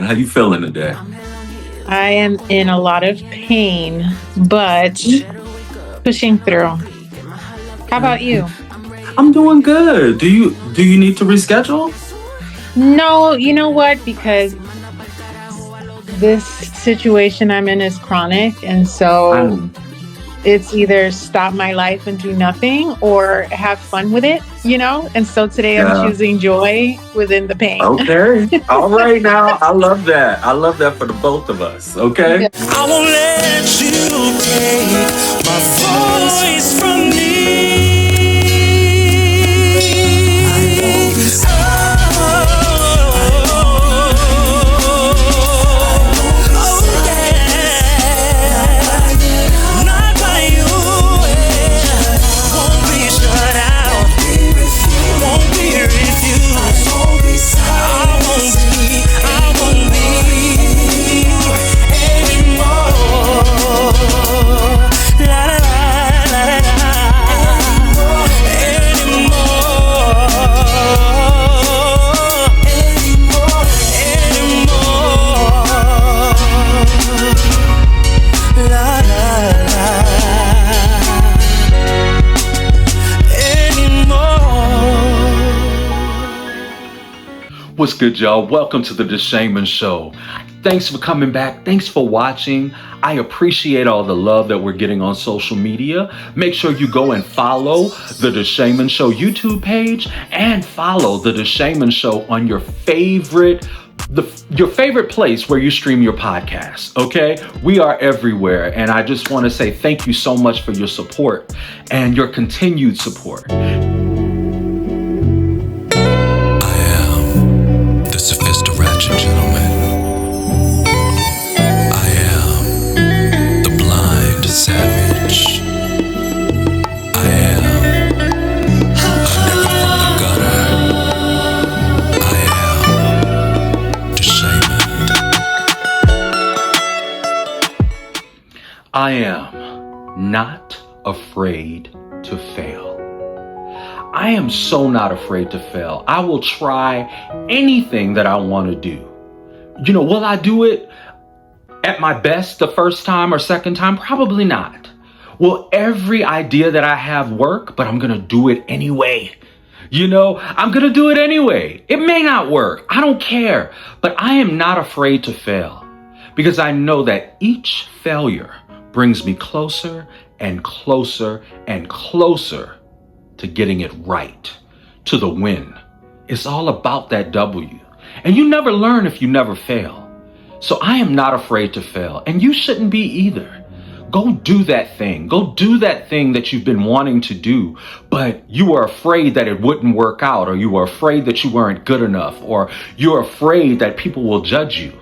How you feeling today? I am in a lot of pain, but pushing through. How about you? I'm doing good. Do you need to reschedule? No, you know what? Because this situation I'm in is chronic, and so it's either stop my life and do nothing or have fun with it, And so today I'm choosing joy within the pain. Okay. All right now. I love that. I love that for the both of us. Okay. Yeah. I won't let you take my voice from me. I won't be What's good, y'all? Welcome to the Deshaymond Show. Thanks for coming back. Thanks for watching. I appreciate all the love that we're getting on social media. Make sure you go and follow the Deshaymond Show YouTube page and follow the Deshaymond Show on your favorite place where you stream your podcast, okay? We are everywhere, and I just want to say thank you so much for your support and your continued support. Savage. I am a nigga from the gutter. I am Deshaymond. I am not afraid to fail. I am so not afraid to fail. I will try anything that I want to do. Will I do it at my best the first time or second time? Probably not. Will every idea that I have work? But I'm going to do it anyway. I'm going to do it anyway. It may not work. I don't care. But I am not afraid to fail because I know that each failure brings me closer and closer and closer to getting it right, to the win. It's all about that W. And you never learn if you never fail. So I am not afraid to fail, and you shouldn't be either. Go do that thing. Go do that thing that you've been wanting to do, but you were afraid that it wouldn't work out, or you were afraid that you weren't good enough, or you're afraid that people will judge you.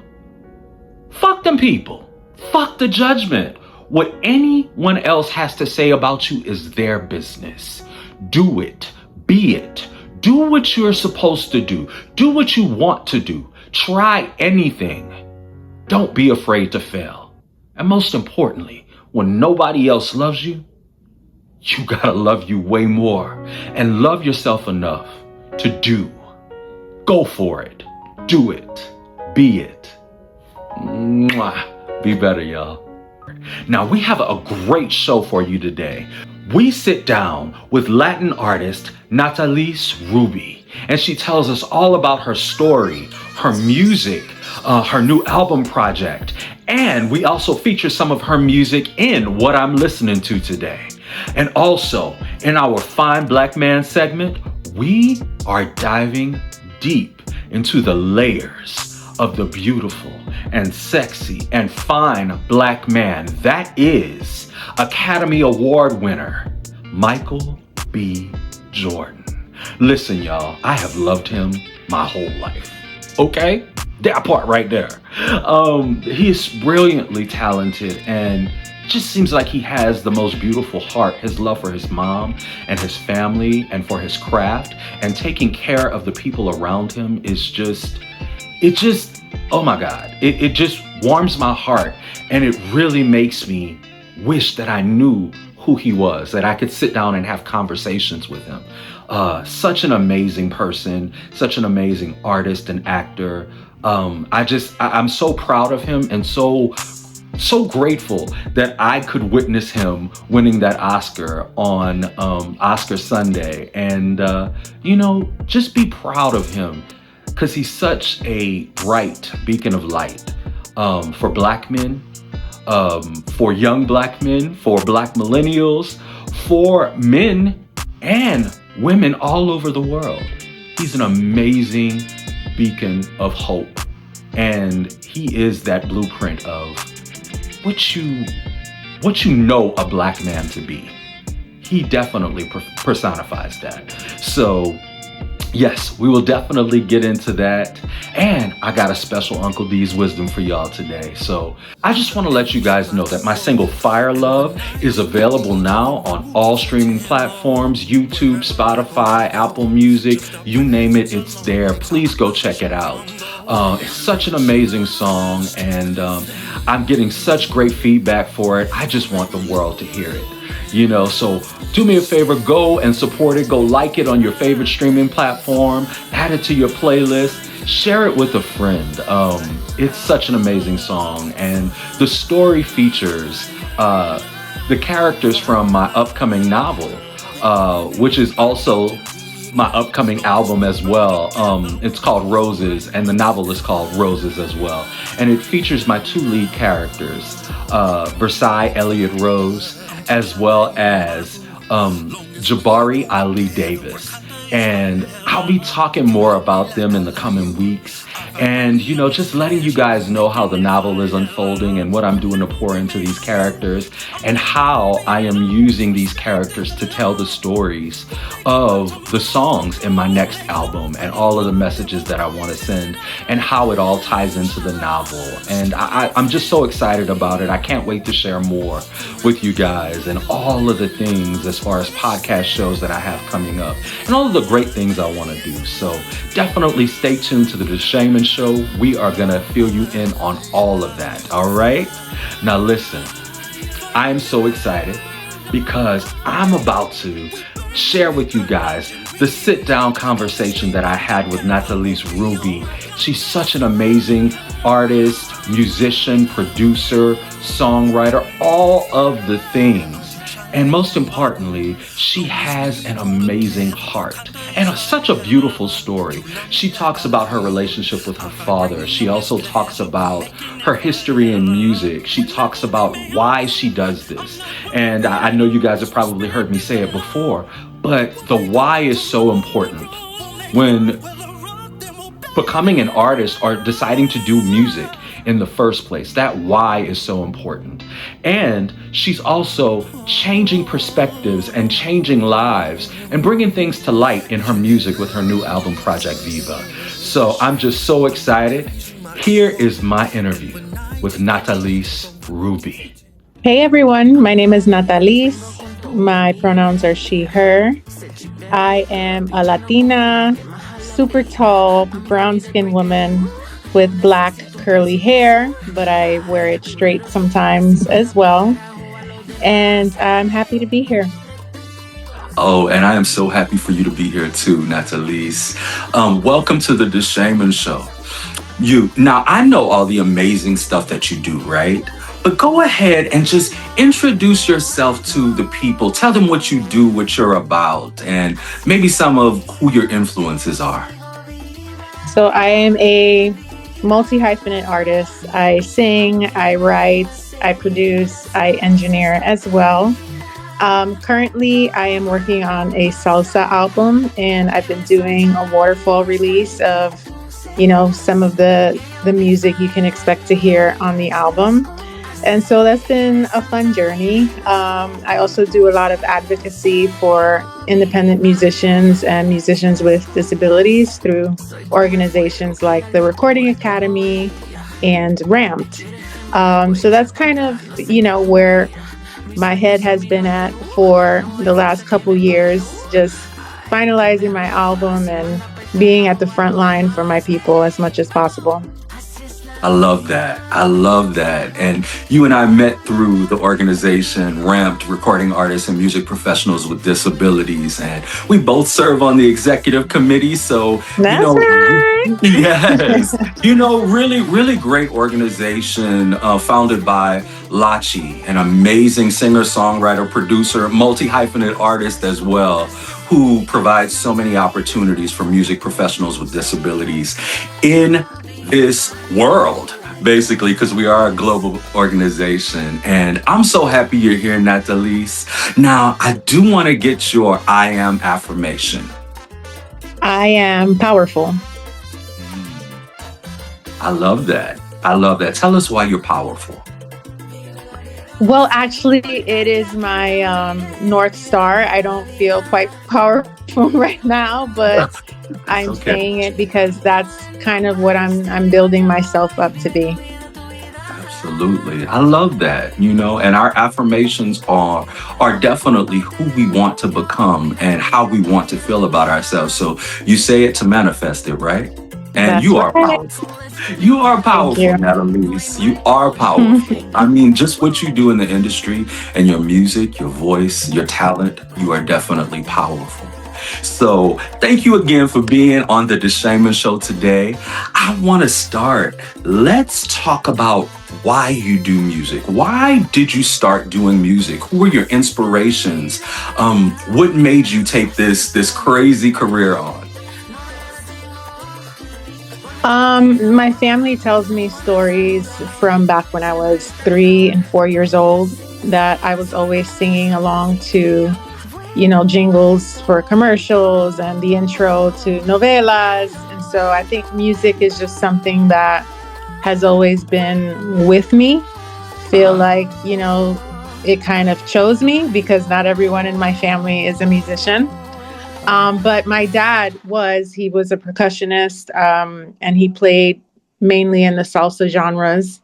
Fuck them people. Fuck the judgment. What anyone else has to say about you is their business. Do it. Be it. Do what you're supposed to do. Do what you want to do. Try anything. Don't be afraid to fail. And most importantly, when nobody else loves you, you gotta love you way more and love yourself enough to do. Go for it. Do it. Be it. Mwah. Be better, y'all. Now, we have a great show for you today. We sit down with Latin artist Natalis Ruby, and she tells us all about her story, her music, her new album project, and we also feature some of her music in What I'm Listening to Today. And also, in our Fine Black Man segment, we are diving deep into the layers of the beautiful and sexy and fine black man that is Academy Award winner Michael B.Jordan. Listen, y'all, I have loved him my whole life. Okay? That part right there. He is brilliantly talented and just seems like he has the most beautiful heart. His love for his mom and his family and for his craft and taking care of the people around him is just, oh my God. It just warms my heart, and it really makes me wish that I knew who he was, that I could sit down and have conversations with him. Such an amazing person, such an amazing artist and actor. I'm so proud of him and so grateful that I could witness him winning that Oscar on Oscar Sunday. And, just be proud of him because he's such a bright beacon of light for Black men, for young Black men, for Black millennials, for men and women all over the world. He's an amazing beacon of hope. And he is that blueprint of what you know a Black man to be. He definitely personifies that. So yes, we will definitely get into that. And I got a special Uncle D's wisdom for y'all today. So I just want to let you guys know that my single Fire Love is available now on all streaming platforms, YouTube, Spotify, Apple Music, you name it, it's there. Please go check it out. It's such an amazing song, and I'm getting such great feedback for it. I just want the world to hear it. So do me a favor, go and support it. Go like it on your favorite streaming platform, add it to your playlist, share it with a friend. It's such an amazing song, and the story features the characters from my upcoming novel, which is also my upcoming album as well. It's called Roses, and the novel is called Roses as well. And it features my two lead characters, Versailles Elliott Rose, as well as Jabari Ali Davis. And I'll be talking more about them in the coming weeks. And, just letting you guys know how the novel is unfolding and what I'm doing to pour into these characters and how I am using these characters to tell the stories of the songs in my next album and all of the messages that I want to send and how it all ties into the novel. And I'm just so excited about it. I can't wait to share more with you guys and all of the things as far as podcast shows that I have coming up and all of the great things I want to do. So definitely stay tuned to the Deshaymond Show. We are going to fill you in on all of that. All right. Now listen, I am so excited because I'm about to share with you guys the sit down conversation that I had with Natalis Ruby. She's such an amazing artist, musician, producer, songwriter, all of the things. And most importantly, she has an amazing heart and such a beautiful story. She talks about her relationship with her father. She also talks about her history in music. She talks about why she does this. And I know you guys have probably heard me say it before, but the why is so important. When becoming an artist or deciding to do music in the first place, that why is so important. And she's also changing perspectives and changing lives and bringing things to light in her music with her new album project Viva. So I'm just so excited. Here is my interview with Natalis Ruby. Hey everyone, my name is Natalis. My pronouns are she, her. I am a Latina, super tall, brown-skinned woman with black curly hair, but I wear it straight sometimes as well. And I'm happy to be here. Oh, and I am so happy for you to be here too, Natalis. Welcome to the Deshaymond Show. Now, I know all the amazing stuff that you do, right? But go ahead and just introduce yourself to the people. Tell them what you do, what you're about, and maybe some of who your influences are. So I am a multi-hyphenate artist. I sing, I write, I produce, I engineer as well. Currently, I am working on a salsa album, and I've been doing a waterfall release of, some of the music you can expect to hear on the album. And so that's been a fun journey. I also do a lot of advocacy for independent musicians and musicians with disabilities through organizations like the Recording Academy and Ramped. So that's kind of, where my head has been at for the last couple years, just finalizing my album and being at the front line for my people as much as possible. I love that. I love that. And you and I met through the organization RAMPed, Recording Artists and Music Professionals with Disabilities. And we both serve on the executive committee. So, you That's know, right. yes, you know, really, really great organization founded by Lachi, an amazing singer, songwriter, producer, multi hyphenate artist as well, who provides so many opportunities for music professionals with disabilities in this world, basically, because we are a global organization. And I'm so happy you're here, Natalis. Now, I do want to get your I am affirmation. I am powerful. I love that. I love that. Tell us why you're powerful. Well, actually, it is my North Star. I don't feel quite powerful right now, but I'm Okay. saying it because that's kind of what I'm building myself up to be. Absolutely. I love that, you know, and our affirmations are definitely who we want to become and how we want to feel about ourselves. So you say it to manifest it, right? And That's you are right. powerful. You are Thank powerful, you. Natalie. You are powerful. I mean, just what you do in the industry and your music, your voice, your talent, you are definitely powerful. So thank you again for being on the Deshaymond Show today. I want to start. Let's talk about why you do music. Why did you start doing music? Who were your inspirations? What made you take this crazy career on? My family tells me stories from back when I was 3 and 4 years old that I was always singing along to, jingles for commercials and the intro to novelas. And so I think music is just something that has always been with me. Feel like, it kind of chose me because not everyone in my family is a musician. But my dad he was a percussionist, and he played mainly in the salsa genres.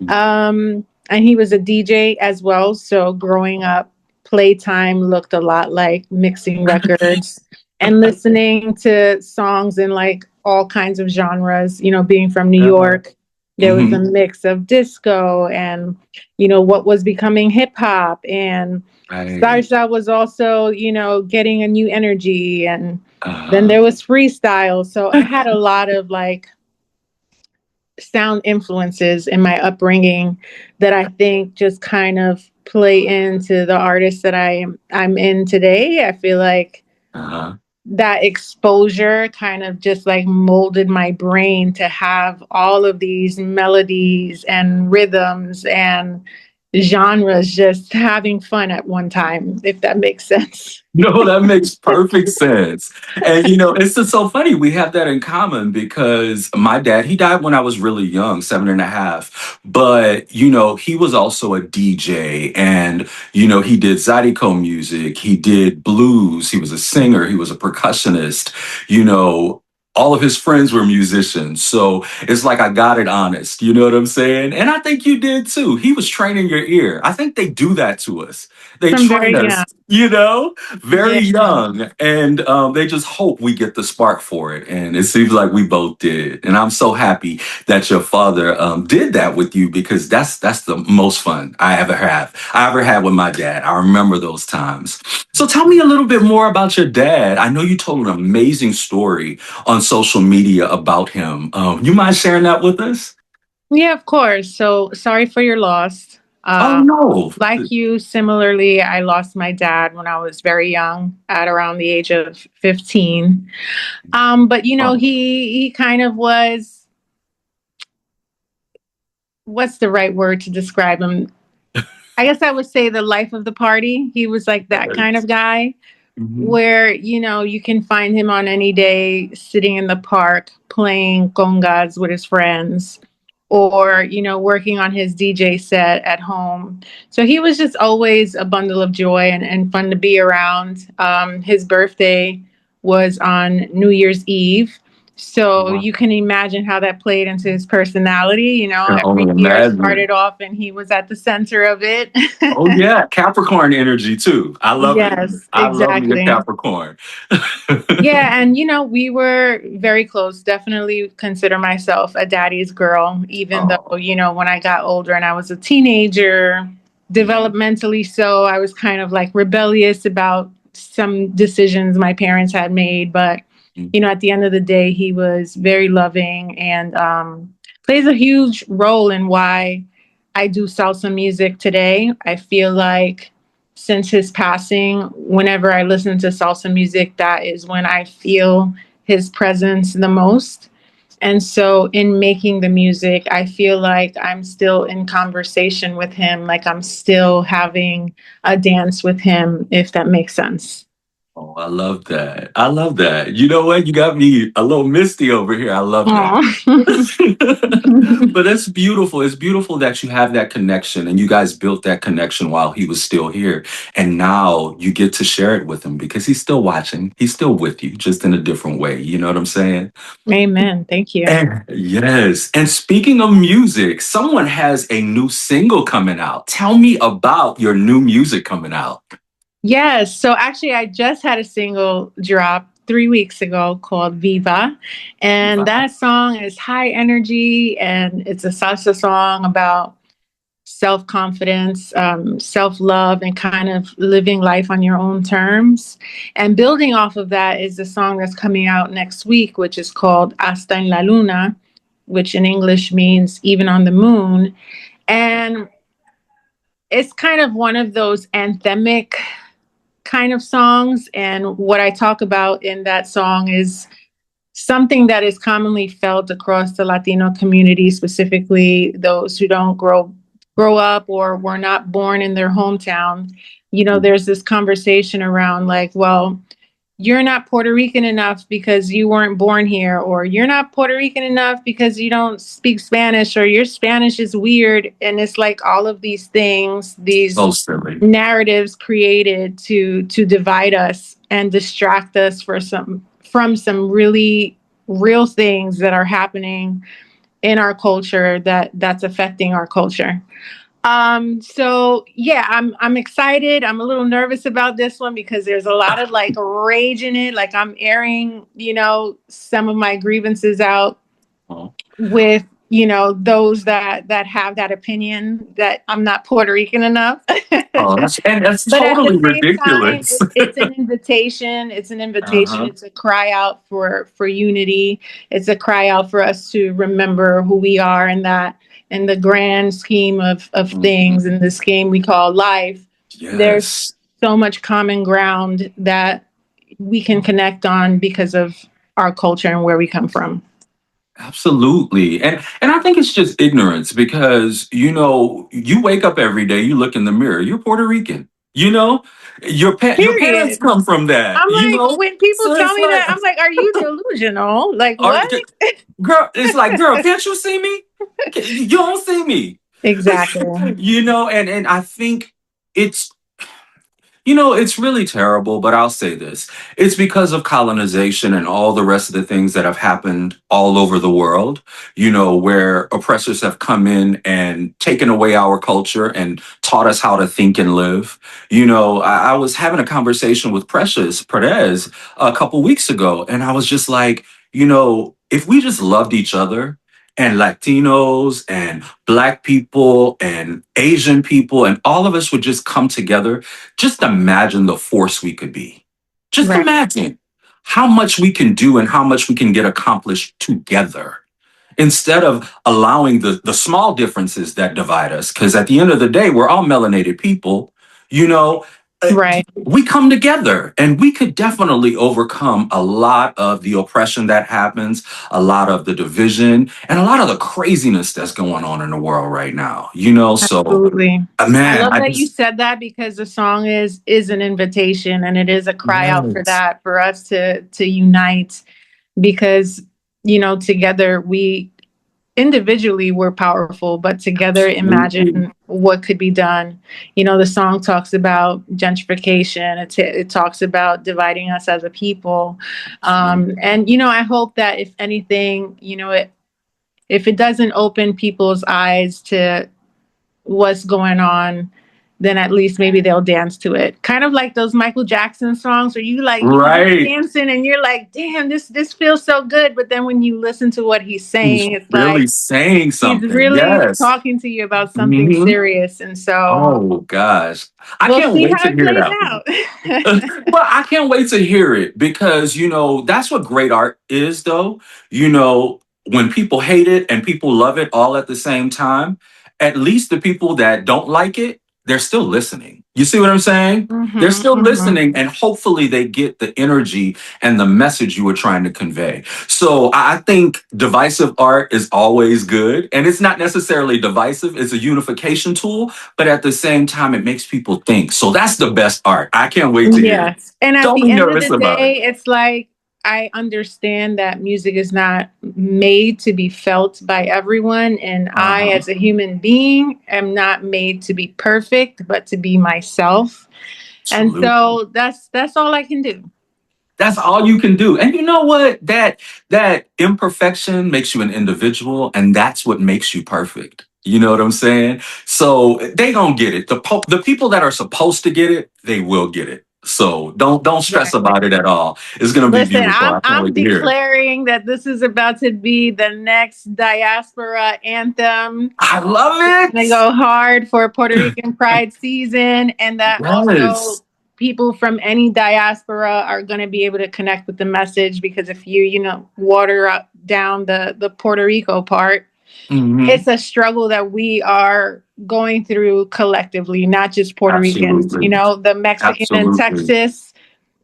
And he was a DJ as well. So growing up, playtime looked a lot like mixing records and listening to songs in like all kinds of genres, being from New York. There was a Mhm. mix of disco and, what was becoming hip hop, and Right. salsa was also, getting a new energy. And then Uh-huh. there was freestyle. So I had a lot of like sound influences in my upbringing that I think just kind of play into the artist that I'm in today. I feel like Uh-huh. that exposure kind of just like molded my brain to have all of these melodies and rhythms and genres just having fun at one time, if that makes sense. No, that makes perfect sense. And it's just so funny. We have that in common because my dad, he died when I was really young, 7.5. But, he was also a DJ and, he did Zydeco music. He did blues. He was a singer. He was a percussionist. You know, all of his friends were musicians. So it's like I got it honest. You know what I'm saying? And I think you did too. He was training your ear. I think they do that to us. They From train very young. us, very Yeah. young, and they just hope we get the spark for it, and it seems like we both did. And I'm so happy that your father did that with you because that's the most fun I ever had with my dad. I remember those times. So tell me a little bit more about your dad. I know you told an amazing story on social media about him. You mind sharing that with us? Yeah, of course. So sorry for your loss. Oh Uh, no. like you, similarly, I lost my dad when I was very young, at around the age of 15. But Oh, he kind of was, what's the right word to describe him? I guess I would say the life of the party. He was like that kind right. of guy Mhm. where, you can find him on any day sitting in the park playing congas with his friends, or, working on his DJ set at home. So he was just always a bundle of joy and fun to be around. His birthday was on New Year's Eve. So Wow. you can imagine how that played into his personality. You know, I can every only year imagine. started off and he was at the center of it. Oh yeah, Capricorn energy too. I love it. Yes, I love me a exactly. Capricorn. Yeah, and you know, we were very close. Definitely consider myself a daddy's girl, even though, Oh, you know, when I got older and I was a teenager, mhm, developmentally so, I was kind of like rebellious about some decisions my parents had made. But, mhm. you know, at the end of the day, he was very loving and plays a huge role in why I do salsa music today. I feel like since his passing, whenever I listen to salsa music, that is when I feel his presence the most. And so, in making the music, I feel like I'm still in conversation with him, like I'm still having a dance with him, if that makes sense. Oh, I love that. I love that. You know what? You got me a little misty over here. I love that. Aw. But that's beautiful. It's beautiful that you have that connection and you guys built that connection while he was still here. And now you get to share it with him because he's still watching. He's still with you, just in a different way. You know what I'm saying? Amen. Thank you. And yes. And speaking of music, someone has a new single coming out. Tell me about your new music coming out. Yes. So actually, I just had a single drop 3 weeks ago called Viva. And that song is high energy and it's a salsa song about self confidence, self love, and kind of living life on your own terms. And building off of that is the song that's coming out next week, which is called Hasta En La Luna, which in English means even on the moon. And it's kind of one of those anthemic kind of songs. And what I talk about in that song is something that is commonly felt across the Latino community, specifically those who don't grow up or were not born in their hometown. You know, there's this conversation around like, well, you're not Puerto Rican enough because you weren't born here, or you're not Puerto Rican enough because you don't speak Spanish, or your Spanish is weird. And it's like all of these things, these So silly. narratives created to divide us and distract us from some really real things that are happening in our culture that's affecting our culture. So yeah, I'm excited. I'm a little nervous about this one because there's a lot of like rage in it. Like I'm airing, you know, some of my grievances out Oh. with, you know, those that have that opinion that I'm not Puerto Rican enough. Oh, that's But at the totally same time, ridiculous. it's an invitation. It's an invitation. Uh-huh. It's a cry out for unity. It's a cry out for us to remember who we are, and that in the grand scheme of Mhm. things, in this game we call life, there's Yes. so much common ground that we can connect on because of our culture and where we come from. Absolutely. And I think it's just ignorance because you wake up every day, you look in the mirror, you're Puerto Rican. You know, your parents Period. come from that, I'm you like, know? when people So tell it's me like that, I'm like, are you delusional? Like, are, what? girl, it's like, girl, can't you see me? You don't see me. Exactly. And I think it's it's really terrible, but I'll say this. It's because of colonization and all the rest of the things that have happened all over the world, where oppressors have come in and taken away our culture and taught us how to think and live. I was having a conversation with Precious Perez a couple weeks ago, and I was just like, if we just loved each other, and Latinos and Black people and Asian people, and all of us would just come together, just imagine the force we could be. Just Right. imagine how much we can do and how much we can get accomplished together instead of allowing the small differences that divide us. Because at the end of the day, we're all melanated people, you know. uh, Right. we come together and we could definitely overcome a lot of the oppression that happens, a lot of the division, and a lot of the craziness that's going on in the world right now, So, Absolutely. I man, love I that you just, said that because the song is an invitation and it is a cry out for yes. that, for us to unite because, you know, together individually we're powerful, but together Absolutely. imagine what could be done. The song talks about gentrification. It talks about dividing us as a people. Absolutely. And I hope that if anything, if it doesn't open people's eyes to what's going on, then at least maybe they'll dance to it. Kind of like those Michael Jackson songs where you like, you're Right. dancing and you're like, damn, this feels so good. But then when you listen to what he's He's saying, it's really like saying he's something. really Yes. talking to you about something Hmm. serious. And so Oh gosh. I we'll can't see wait how to it hear plays that one. out. Well, I can't wait to hear it because, that's what great art is, though. When people hate it and people love it all at the same time, at least the people that don't like it, they're still listening. You see what I'm saying? They're Hmm, still hmm. listening, and hopefully they get the energy and the message you were trying to convey. So I think divisive art is always good, and it's not necessarily divisive, it's a unification tool, but at the same time, it makes people think. So that's the best art. I can't wait to hear it. Yes. And at Don't the be end of nervous the about it. day, it's like I understand that music is not made to be felt by everyone. And I, Uh-huh. as a human being, am not made to be perfect, but to be myself. And Absolutely. so that's all I can do. That's all you can do. And you know what? That imperfection makes you an individual, and that's what makes you perfect. You know what I'm saying? So they gonna get it. The people that are supposed to get it, they will get it. So don't stress Exactly. about it at all. It's gonna be Listen, beautiful. I'm I can't I'm wait to hear it. declaring that this is about to be the next diaspora anthem. I love It's going to it. go hard for Puerto Rican Pride season, and that Yes. also people from any diaspora are going to be able to connect with the message, because if you water up down the Puerto Rico part, Hmm. it's a struggle that we are going through collectively, not just Puerto Ricans. Absolutely. The Mexican in Absolutely. Texas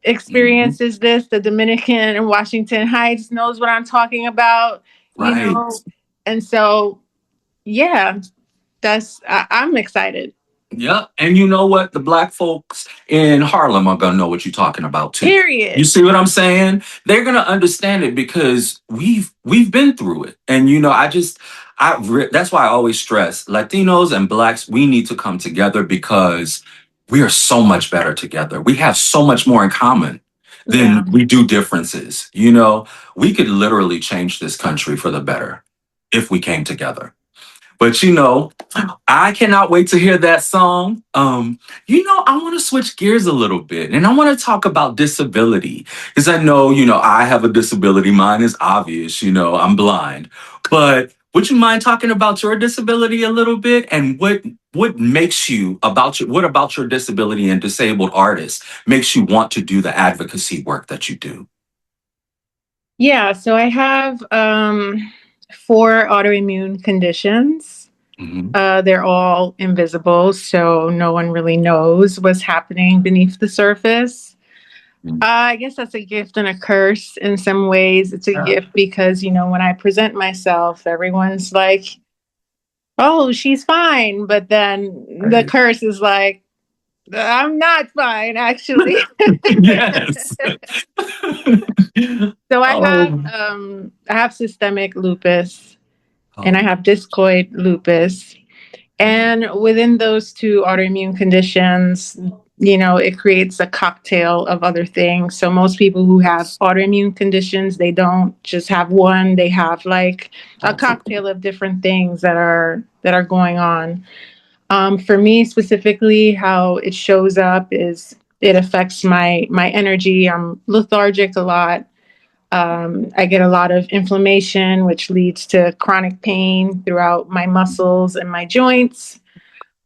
Hmm. experiences this, the Dominican in Washington Heights knows what I'm talking about, you Right. know. And so, yeah, I'm excited. Yep. And you know what? The black folks in Harlem are going to know what you're talking about too. You Period. see what I'm saying? They're going to understand it because we've been through it. And that's why I always stress Latinos and blacks, we need to come together because we are so much better together. We have so much more in common Yeah. than we do differences. We could literally change this country for the better if we came together. But I cannot wait to hear that song. I want to switch gears a little bit and I want to talk about disability because I know, I have a disability. Mine is obvious, I'm blind. But would you mind talking about your disability a little bit and what makes what about your disability and disabled artists makes you want to do the advocacy work that you do? Yeah. So I have four autoimmune conditions. Hmm. They're all invisible, so no one really knows what's happening beneath the surface. I guess that's a gift and a curse in some ways. It's a Yeah. gift because, when I present myself, everyone's like, oh, she's fine. But then the Right. curse is like, I'm not fine, actually. Yes. So Oh. I have systemic lupus and I Oh. have discoid lupus. And within those two autoimmune conditions, it creates a cocktail of other things. So most people who have autoimmune conditions, they don't just have one, they have like a Multiple. cocktail of different things that are going on. For me specifically, how it shows up is it affects my energy. I'm lethargic a lot. I get a lot of inflammation, which leads to chronic pain throughout my muscles and my joints.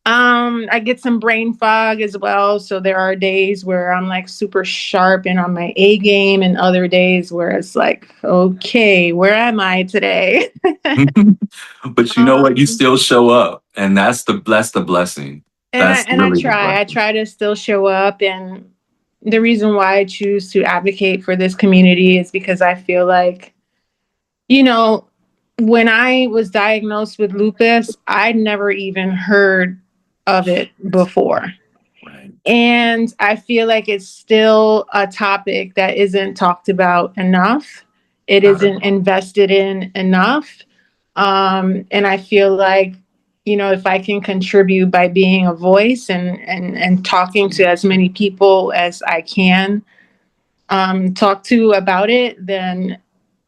I get some brain fog as well. So there are days where I'm like super sharp and on my A game, and other days where it's like, okay, where am I today? But you know what? You um, still show up, and that's the blessing. and I That's and I really the try. I blessing. try to still show up, and the reason why I choose to advocate for this community is because I feel like, you know, when I was diagnosed with lupus, I'd never even heard of it before. Right. And I feel like it's still a topic that isn't talked about enough. It Not at isn't all. invested in enough. And I feel like, if I can contribute by being a voice and talking to as many people as I can talk to about it, then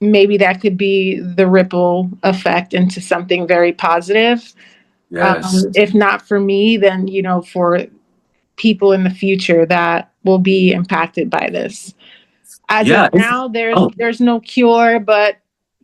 maybe that could be the ripple effect into something very positive. Yes. If not for me, then, for people in the future that will be impacted by this. As of Yeah. now, Oh. there's no cure, but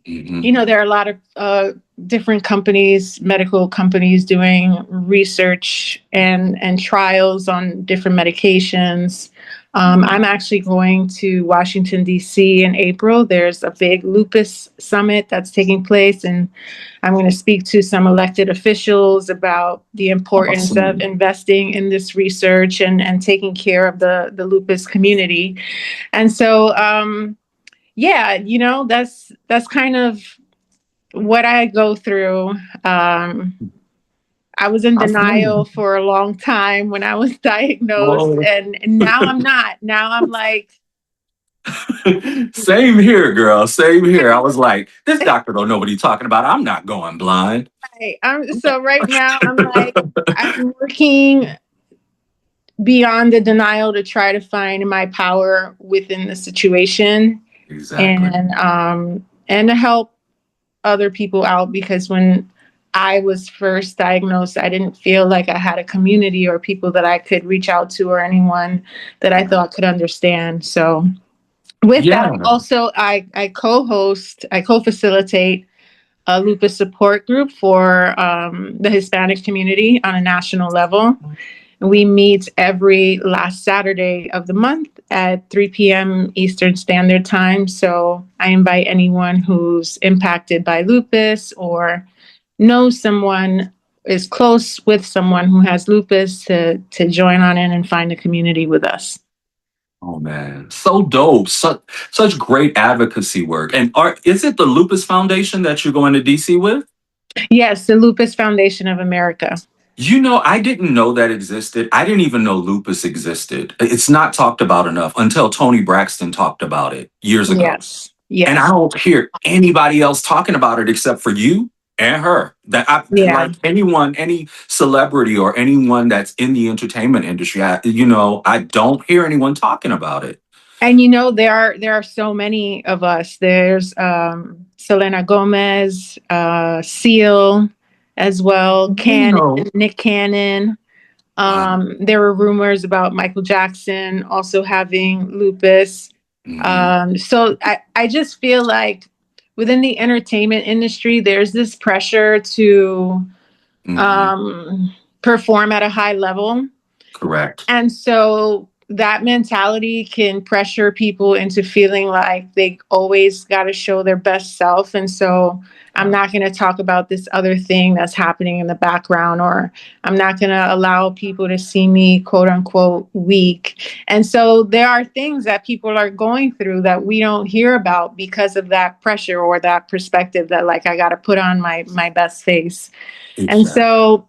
Mhm. there are a lot of different companies, medical companies, doing research and trials on different medications. I'm actually going to Washington, D.C. in April. There's a big lupus summit that's taking place, and I'm going to speak to some elected officials about the importance of Awesome. investing in this research and taking care of the lupus community. And so, yeah, that's kind of what I go through. I was in I feel denial you. for a long time when I was diagnosed, Well, and now I'm not. Now I'm like, same here, girl. Same here. I was like, this doctor don't know what he's talking about. I'm not going blind. hey, so right now I'm like, I'm working beyond the denial to try to find my power within the situation, Exactly. and to help other people out, because when I was first diagnosed, I didn't feel like I had a community or people that I could reach out to, or anyone that I thought could understand. So with that, Yeah. also I co-facilitate a lupus support group for the Hispanic community on a national level. We meet every last Saturday of the month at 3 p.m. Eastern Standard Time. So I invite anyone who's impacted by lupus or knows someone, is close with someone who has lupus, to join on in and find a community with us. Oh man, so dope. Such great advocacy work. And is it the Lupus Foundation that you're going to DC with? Yes, the Lupus Foundation of America. I didn't know that existed. I didn't even know lupus existed. It's not talked about enough until Tony Braxton talked about it years ago. Yes. And I Yes. don't hear anybody else talking about it except for you and her. Yeah. Like anyone, any celebrity or anyone that's in the entertainment industry, I don't hear anyone talking about it. And there are so many of us. There's Selena Gomez, Seal as well, Cannon, Nick Cannon. Wow. There were rumors about Michael Jackson also having lupus. Mhm. So I just feel like within the entertainment industry, there's this pressure to Mhm. perform at a high level. Correct. And so that mentality can pressure people into feeling like they always got to show their best self. And so I'm Yeah. not going to talk about this other thing that's happening in the background, or I'm not going to allow people to see me, quote unquote, weak. And so there are things that people are going through that we don't hear about because of that pressure or that perspective that, like, I got to put on my best face. And Exactly. so,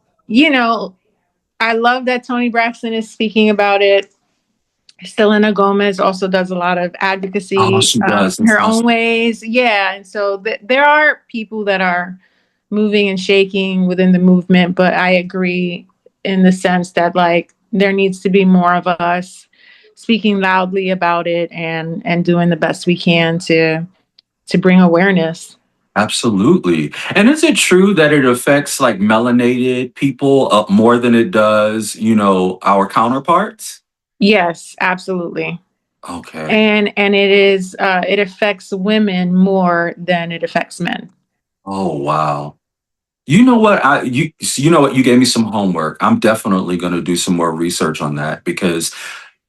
I love that Tony Braxton is speaking about it. Selena Gomez also does a lot of Oh, advocacy she does. in That's her own awesome. ways. Yeah. And so there are people that are moving and shaking within the movement, but I agree in the sense that, like, there needs to be more of us speaking loudly about it and doing the best we can to bring awareness. Absolutely. And is it true that it affects like melanated people more than it does, our counterparts? Yes, absolutely. Okay. And it affects women more than it affects men. Oh, wow. You know what? You know what? You gave me some homework. I'm definitely going to do some more research on that because,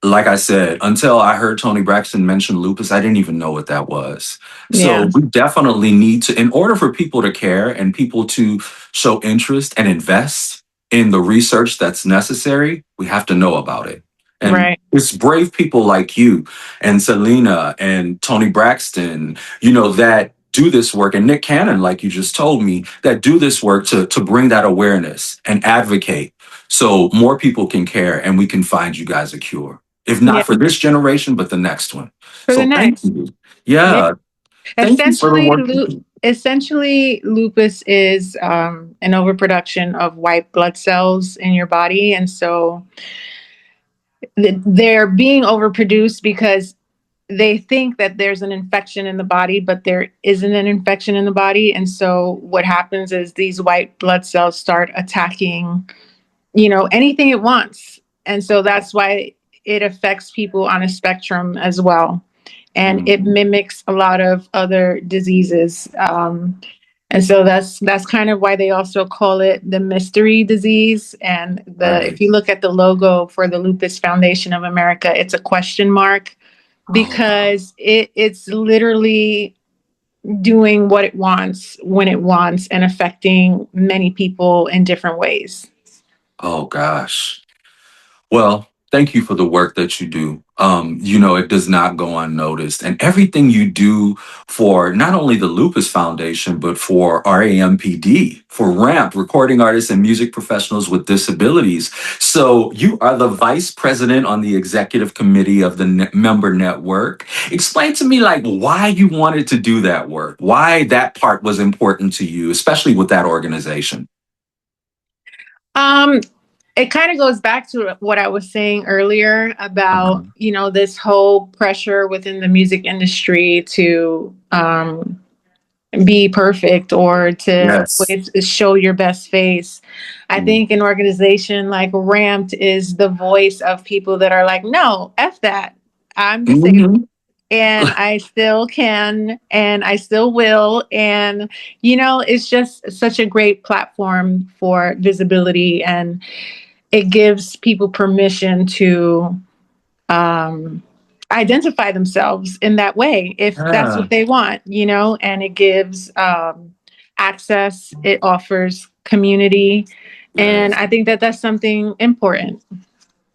like I said, until I heard Tony Braxton mention lupus, I didn't even know what that was. So Yeah. we definitely need to, in order for people to care and people to show interest and invest in the research that's necessary, we have to know about it. And Right. it's brave people like you and Selena and Tony Braxton, that do this work, and Nick Cannon, like you just told me, that do this work to bring that awareness and advocate so more people can care and we can find you guys a cure. If Yeah. not for this generation, but the next one. For the So thank next. you. Yeah. Yeah. Thank you for the Essentially, work you do. essentially, lupus is an overproduction of white blood cells in your body. And so they're being overproduced because they think that there's an infection in the body, but there isn't an infection in the body. And so what happens is these white blood cells start attacking, anything it wants. And so that's why it affects people on a spectrum as well. And it mimics a lot of other diseases. And so that's kind of why they also call it the mystery disease. And if you look at the logo for the Lupus Foundation of America, it's a question mark because it's literally doing what it wants when it wants and affecting many people in different ways. Oh gosh. Well, thank you for the work that you do. It does not go unnoticed. And everything you do for not only the Lupus Foundation, but for RAMPD, for RAMP, Recording Artists and Music Professionals with Disabilities. So you are the vice president on the executive committee of the member network. Explain to me, why you wanted to do that work, why that part was important to you, especially with that organization. It kind of goes back to what I was saying earlier about, this whole pressure within the music industry to be perfect or to show your best face. I think an organization like Ramped is the voice of people that are like, no, F that. I'm disabled. And I still can, and I still will. And, it's just such a great platform for visibility, and it gives people permission to identify themselves in that way, if that's what they want, and it gives access, it offers community. And I think that that's something important.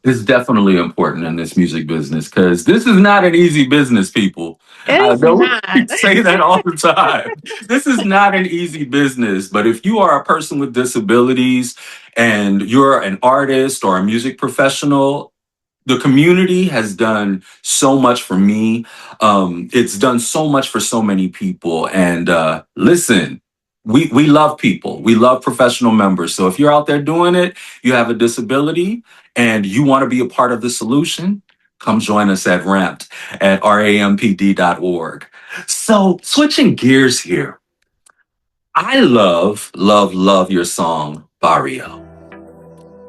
It's definitely important in this music business because this is not an easy business, people. I say that all the time. This is not an easy business, but if you are a person with disabilities and you're an artist or a music professional, the community has done so much for me. It's done so much for so many people. And listen, we love people. We love professional members. So if you're out there doing it, you have a disability, and you want to be a part of the solution, come join us at RAMPed at rampd.org. So switching gears here, I love, love, love your song, Barrio.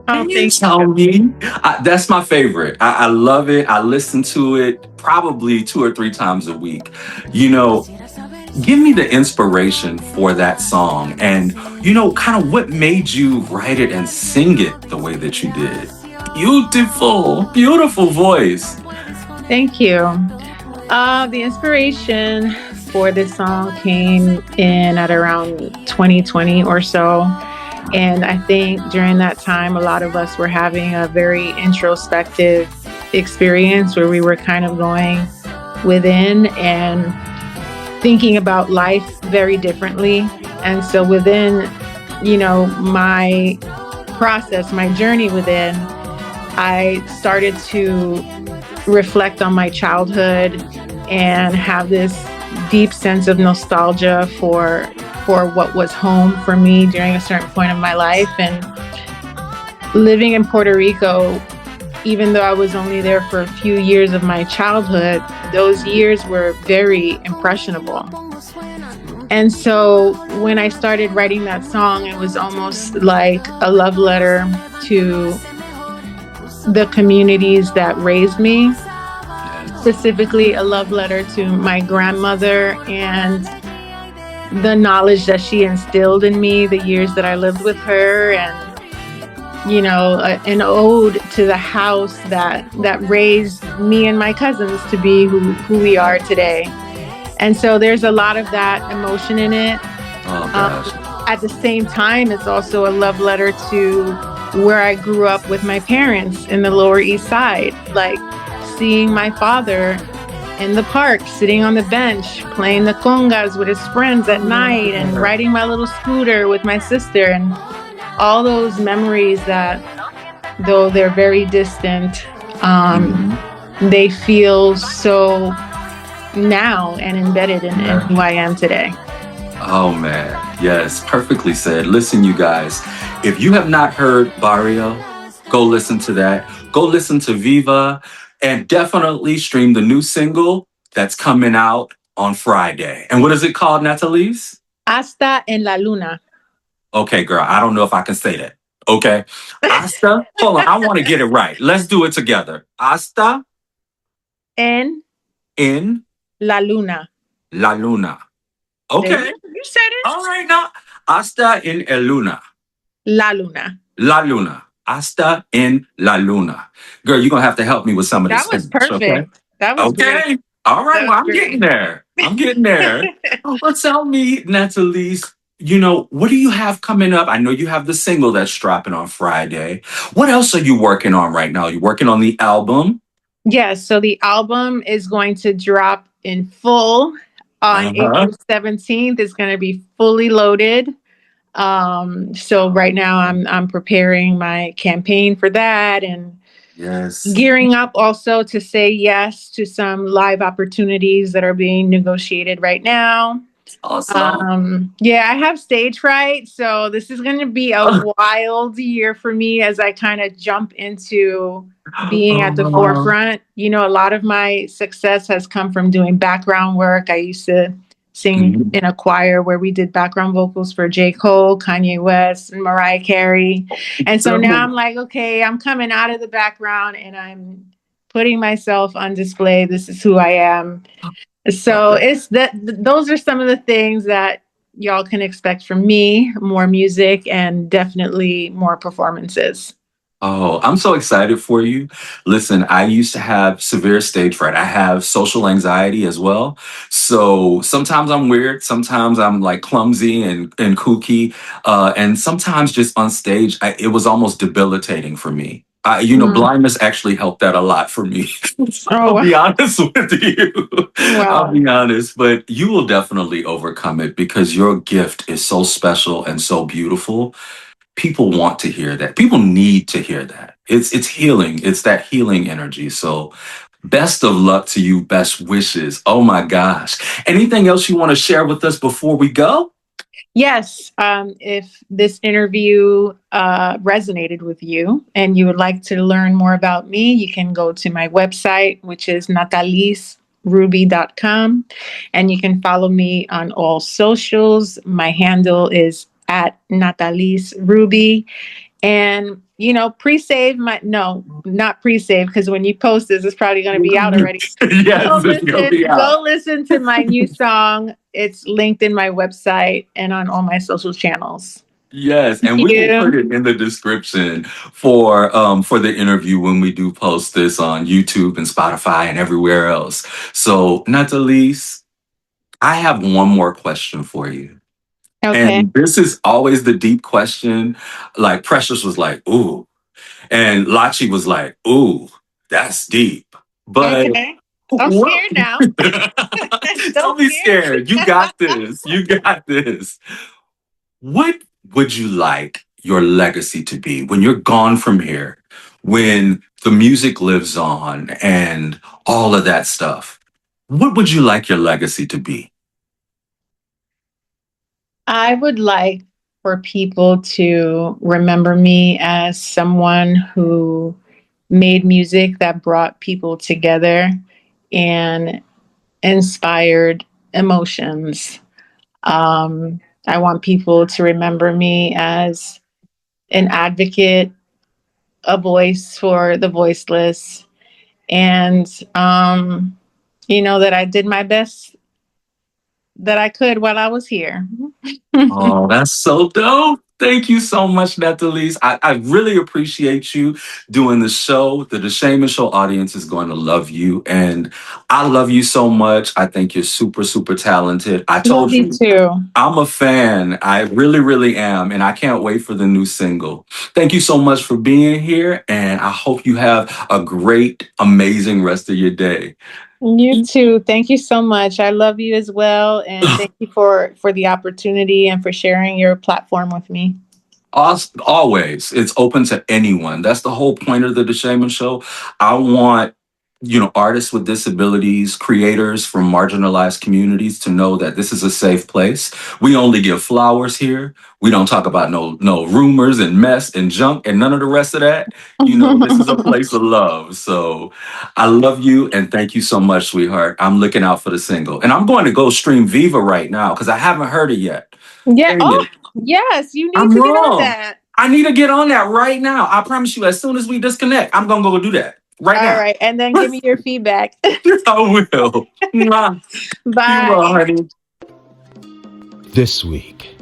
Can you tell me? That's my favorite. I love it. I listen to it probably 2 or 3 times a week. Give me the inspiration for that song and, kind of what made you write it and sing it the way that you did. Beautiful, beautiful voice. Thank you. The inspiration for this song came in at around 2020 or so. And I think during that time, a lot of us were having a very introspective experience where we were kind of going within and thinking about life very differently. And so within, my process, my journey within, I started to reflect on my childhood and have this deep sense of nostalgia for what was home for me during a certain point of my life. And living in Puerto Rico, even though I was only there for a few years of my childhood, those years were very impressionable. And so when I started writing that song, it was almost like a love letter to the communities that raised me, specifically a love letter to my grandmother and the knowledge that she instilled in me the years that I lived with her, and an ode to the house that raised me and my cousins to be who we are today. And so there's a lot of that emotion in it. At the same time, it's also a love letter to where I grew up with my parents in the Lower East Side, like seeing my father in the park, sitting on the bench, playing the congas with his friends at night and riding my little scooter with my sister, and all those memories that, though they're very distant, they feel so now and embedded in who I am today. Oh man, yes, perfectly said. Listen, you guys, if you have not heard Barrio, go listen to that. Go listen to Viva, and definitely stream the new single that's coming out on Friday. And what is it called, Natalis? Hasta en la Luna. Okay, girl, I don't know if I can say that. Okay. Hasta, hold on, I want to get it right. Let's do it together. Hasta En in la Luna. La Luna. There Okay. you said it. All right now. Hasta in El Luna. La Luna. La Luna. Hasta en La Luna. Girl, you're going to have to help me with some of this That was Spanish, okay? perfect. That was great. Okay. All right. That Well, was I'm getting great. there. I'm getting there. Well, tell me, Natalie, what do you have coming up? I know you have the single that's dropping on Friday. What else are you working on right now? You working on the album? Yes, so the album is going to drop in full on Uh-huh. April 17th. It's going to be fully loaded. So right now I'm preparing my campaign for that and Yes. gearing up also to say yes to some live opportunities that are being negotiated right now. Awesome. Yeah, I have stage fright, so this is going to be a wild year for me as I kind of jump into being at the forefront. A lot of my success has come from doing background work. I used to sing in a choir where we did background vocals for J. Cole, Kanye West, and Mariah Carey. And so now I'm like, okay, I'm coming out of the background and I'm putting myself on display. This is who I am. So it's that those are some of the things that y'all can expect from me, more music and definitely more performances. Oh, I'm so excited for you. Listen, I used to have severe stage fright. I have social anxiety as well. So sometimes I'm weird. Sometimes I'm like clumsy and kooky. And sometimes just on stage, it was almost debilitating for me. Blindness actually helped that a lot for me. I'll Oh, be honest with you. I'll wow. be honest, but you will definitely overcome it because your gift is so special and so beautiful. People want to hear that. People need to hear that. It's healing. It's that healing energy. So best of luck to you. Best wishes. Oh my gosh. Anything else you want to share with us before we go? Yes, if this interview resonated with you and you would like to learn more about me, you can go to my website, which is natalisruby.com, and you can follow me on all socials. My handle is at Natalis Ruby. And pre-save no, not pre-save, because when you post this, it's probably going to be out already. Yes, it's gonna be out. Go listen to my new song. It's linked in my website and on all my social channels. Yes, and Thank we will put you. it in the description for the interview when we do post this on YouTube and Spotify and everywhere else. So, Nathalise, I have one more question for you. Okay. And this is always the deep question. Like Precious was like, ooh. And Lachi was like, ooh, that's deep. But Okay. I'm what? scared now. Don't Don't be scare scared. You got this. You got this. What would you like your legacy to be when you're gone from here, when the music lives on and all of that stuff? What would you like your legacy to be? I would like for people to remember me as someone who made music that brought people together and inspired emotions. I want people to remember me as an advocate, a voice for the voiceless, and that I did my best that I could while I was here. Oh, that's so dope. Thank you so much, Natalie. I really appreciate you doing the show. The Deshaymond Show audience is going to love you. And I love you so much. I think you're super, super talented. I Love told you you, too. I'm a fan. I really, really am. And I can't wait for the new single. Thank you so much for being here. And I hope you have a great, amazing rest of your day. You too. Thank you so much. I love you as well, and thank you for the opportunity and for sharing your platform with me. Always, it's open to anyone. That's the whole point of the Deshaymond Show. I want artists with disabilities, creators from marginalized communities to know that this is a safe place. We only give flowers here. We don't talk about no rumors and mess and junk and none of the rest of that. This is a place of love. So I love you and thank you so much, sweetheart. I'm looking out for the single. And I'm going to go stream Viva right now because I haven't heard it yet. Yeah. Dang Oh, it. yes. You need I'm to get on wrong. that. I need to get on that right now. I promise you, as soon as we disconnect, I'm going to go do that right now. All right. And then give me your feedback. I will. Mwah. Bye. You will, honey. This week,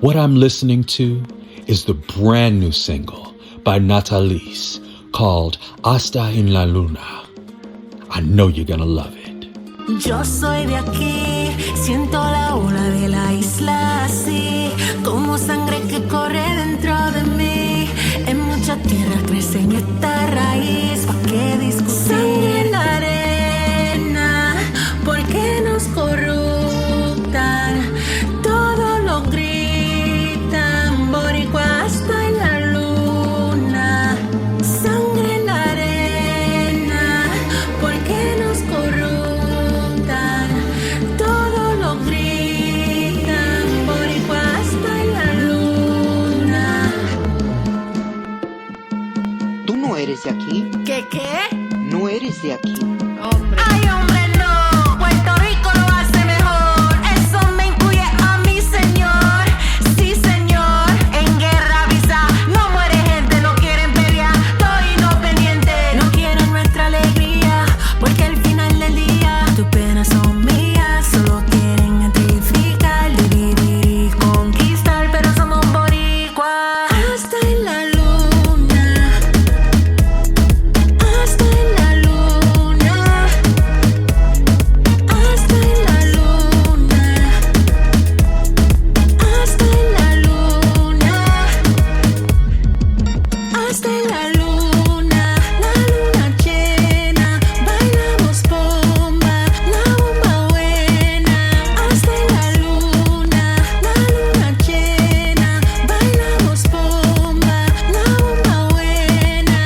what I'm listening to is the brand new single by Natalis called Hasta En La Luna. I know you're gonna love it. Yo soy de aquí, siento la ola de la isla así, como sangre que corre dentro de mí. En mucha tierra crece en esta raíz, ¿pa' qué discutir? Sangre en la arena, ¿por qué nos corruptan? Todo lo gritan, boricua hasta en la luna. Sangre en la arena, ¿por qué nos corruptan? Todo lo gritan, boricua hasta en la luna. ¿Tú no eres de aquí? ¿Qué? No eres de aquí. Hombre. Ay, hombre, no. Puerto Rico lo hace mejor. Eso me incluye a mi señor. Sí, señor. En guerra avisa. No muere gente, no quieren pelear. Estoy no pendiente. No quieren nuestra alegría. Porque al final del día tus penas son mías. Solo quieren identificar, dividir y conquistar. Pero somos boricuas. Hasta en la luna. Hasta en la luna. Hasta en la luna. Hasta en la luna. Hasta en la luna llena, bailamos bomba, la bomba buena. Hasta en la luna llena, bailamos bomba, la bomba buena.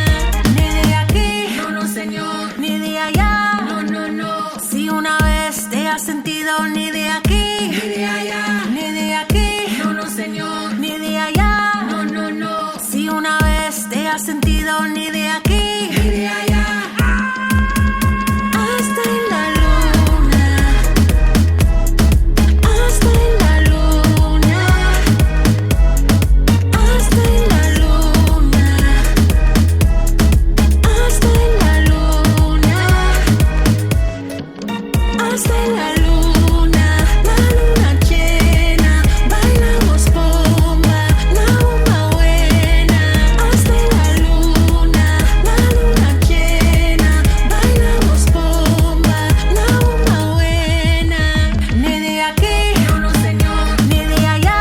Ni de aquí, no señor, ni de allá, no. Si una vez te has sentido ni de aquí, ni de allá, ni de aquí, no señor, ni de allá, no. Si una vez te has sentido ni de aquí, ni de allá. Hasta en la luna. Hasta en la luna. Hasta en la luna. Hasta en la luna. Hasta en la luna llena, bailamos bomba, la bomba buena. Hasta en la luna llena, bailamos bomba, la bomba buena. Ni de aquí, no señor, ni de allá,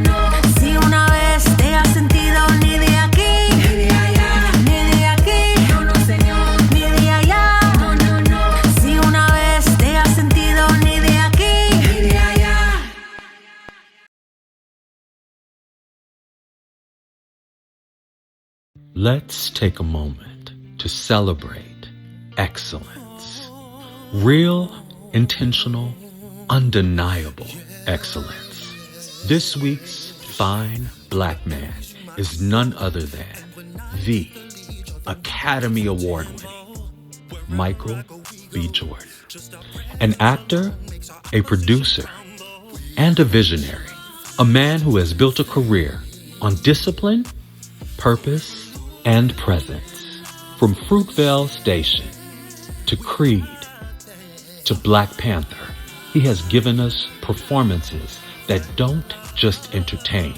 no. Si una vez te has sentido ni de aquí, ni de allá, ni de aquí, no señor, ni de allá, no. Si una vez te has sentido ni de aquí, ni de allá. Let's take a moment to celebrate excellence. Real, intentional, undeniable excellence. This week's fine black man is none other than the Academy Award-winning Michael B.Jordan. An actor, a producer, and a visionary. A man who has built a career on discipline, purpose, and presence. From Fruitvale Station to Creed to Black Panther, he has given us performances that don't just entertain,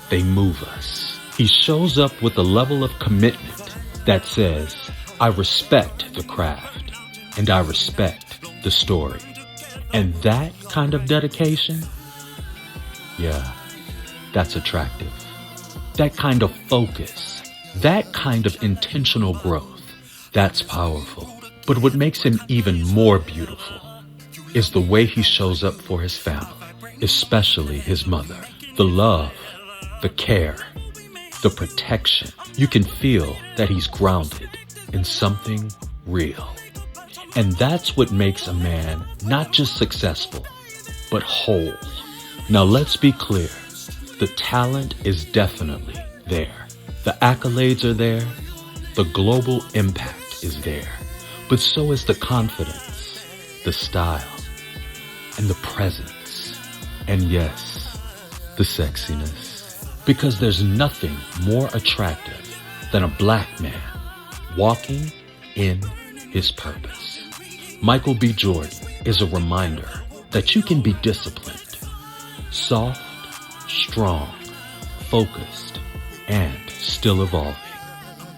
they move us. He shows up with a level of commitment that says, I respect the craft and I respect the story. And that kind of dedication, yeah, that's attractive. That kind of focus, that kind of intentional growth, that's powerful. But what makes him even more beautiful is the way he shows up for his family, especially his mother. The love, the care, the protection. You can feel that he's grounded in something real. And that's what makes a man not just successful, but whole. Now let's be clear. The talent is definitely there. The accolades are there. The global impact is there. But so is the confidence, the style, and the presence. And yes, the sexiness. Because there's nothing more attractive than a black man walking in his purpose. Michael B. Jordan is a reminder that you can be disciplined, soft, strong, focused, and still evolving,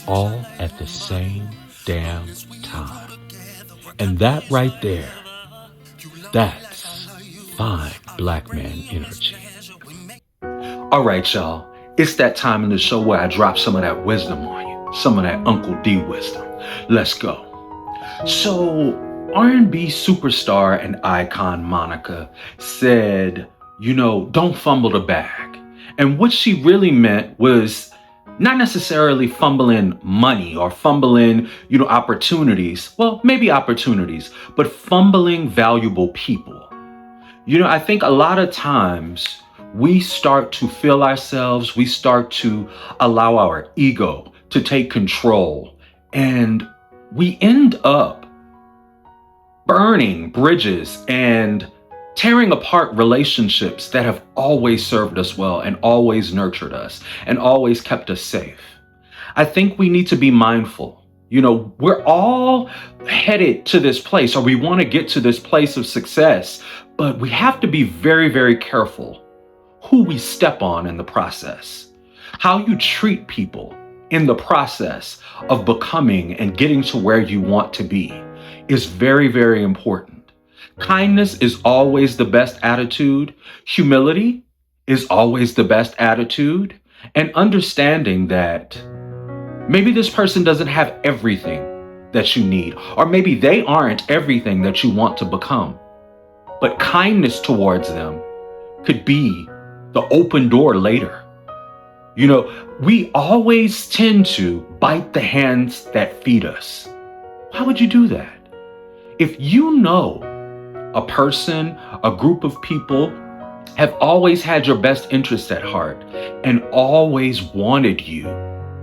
all at the same damn time. And that right there, that's fine black man energy. All right, y'all. It's that time in the show where I drop some of that wisdom on you, some of that Uncle D wisdom. Let's go. So, R&B superstar and icon Monica said, don't fumble the bag. And what she really meant was not necessarily fumbling money or fumbling, opportunities. Well, maybe opportunities, but fumbling valuable people. I think a lot of times we start to feel ourselves, we start to allow our ego to take control, and we end up burning bridges and tearing apart relationships that have always served us well and always nurtured us and always kept us safe. I think we need to be mindful. We're all headed to this place, or we want to get to this place of success, but we have to be very, very careful who we step on in the process. How you treat people in the process of becoming and getting to where you want to be is very, very important. Kindness is always the best attitude. Humility is always the best attitude. And understanding that maybe this person doesn't have everything that you need, or maybe they aren't everything that you want to become. But kindness towards them could be the open door later. We always tend to bite the hands that feed us. Why would you do that? If you know a person, a group of people have always had your best interests at heart and always wanted you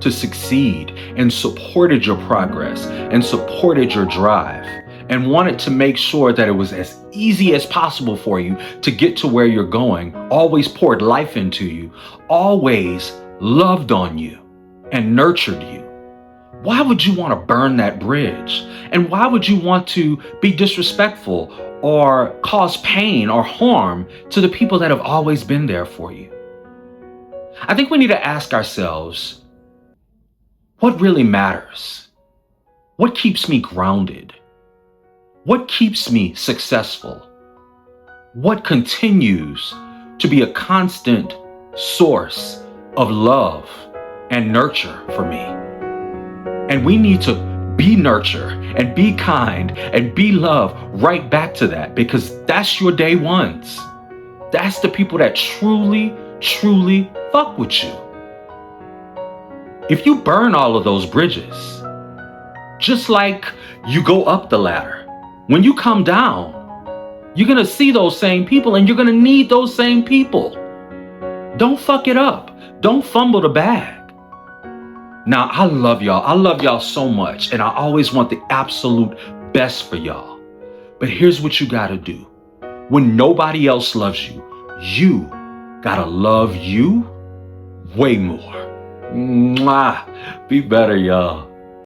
to succeed and supported your progress and supported your drive and wanted to make sure that it was as easy as possible for you to get to where you're going, always poured life into you, always loved on you and nurtured you, why would you want to burn that bridge? And why would you want to be disrespectful or cause pain or harm to the people that have always been there for you? I think we need to ask ourselves, what really matters? What keeps me grounded? What keeps me successful? What continues to be a constant source of love and nurture for me? And we need to be nurture and be kind and be love right back to that, because that's your day ones. That's the people that truly, truly fuck with you. If you burn all of those bridges, just like you go up the ladder, when you come down, you're going to see those same people and you're going to need those same people. Don't fuck it up. Don't fumble the bag. Now, I love y'all. I love y'all so much. And I always want the absolute best for y'all. But here's what you got to do. When nobody else loves you, you got to love you way more. Mwah. Be better, y'all.